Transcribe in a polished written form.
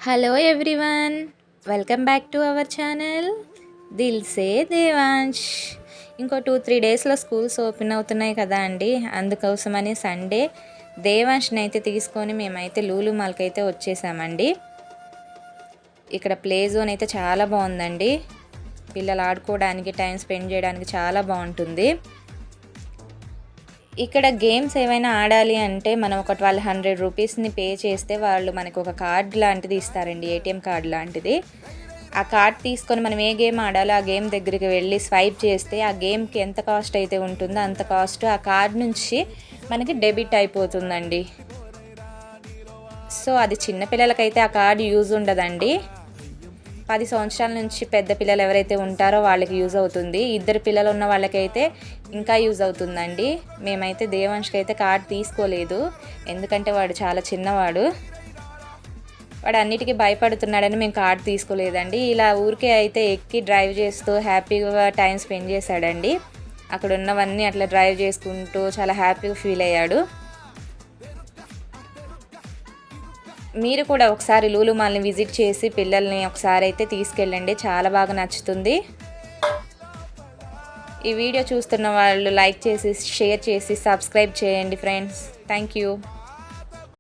Hello everyone, welcome back to our channel Dil Se Devansh. ఇంకో 2-3 డేస్లో schools open అవుతున్నాయి కదా అండి. అందుకోసమని సండే దేవాంష్ని అయితే తీసుకొని మేమైతే లూలు మాల్కి అయితే వచ్చేసామండి. ఇక్కడ ప్లే జోన్ అయితే చాలా బాగుందండి. పిల్లలు ఆడుకోవడానికి, టైం స్పెండ్ చేయడానికి చాలా బాగుంటుంది. ఇక్కడ గేమ్స్ ఏవైనా ఆడాలి అంటే మనం ఒక 1200 రూపీస్ని పే చేస్తే వాళ్ళు మనకు ఒక కార్డ్ లాంటిది ఇస్తారండి, ఏటీఎం కార్డ్ లాంటిది. ఆ కార్డ్ తీసుకొని మనం ఏ గేమ్ ఆడాలో ఆ గేమ్ దగ్గరికి వెళ్ళి స్వైప్ చేస్తే ఆ గేమ్కి ఎంత కాస్ట్ అయితే ఉంటుందో అంత కాస్ట్ ఆ కార్డ్ నుంచి మనకి డెబిట్ అయిపోతుందండి. సో అది చిన్నపిల్లలకైతే ఆ కార్డు యూజ్ ఉండదండి. 10 సంవత్సరాల నుంచి పెద్ద పిల్లలు ఎవరైతే ఉంటారో వాళ్ళకి యూజ్ అవుతుంది. 2 పిల్లలు ఉన్న వాళ్ళకైతే ఇంకా యూజ్ అవుతుందండి. మేమైతే దేవాంష్కి అయితే కార్డ్ తీసుకోలేదు, ఎందుకంటే వాడు చాలా చిన్నవాడు. వాడు అన్నిటికీ భయపడుతున్నాడని మేము కార్డ్ తీసుకోలేదండి. ఇలా ఊరికే అయితే ఎక్కి డ్రైవ్ చేస్తూ హ్యాపీగా టైం స్పెండ్ చేశాడండి. అక్కడ ఉన్నవన్నీ అట్లా డ్రైవ్ చేసుకుంటూ చాలా హ్యాపీగా ఫీల్ అయ్యాడు. మీరు కూడా ఒకసారి లూలు మాల్ని విజిట్ చేసి పిల్లల్ని ఒకసారి అయితే తీసుకెళ్ళండి, చాలా బాగా నచ్చుతుంది. ఈ వీడియో చూస్తున్న వాళ్ళు లైక్ చేసి, షేర్ చేసి, సబ్స్క్రైబ్ చేయండి ఫ్రెండ్స్. Thank you.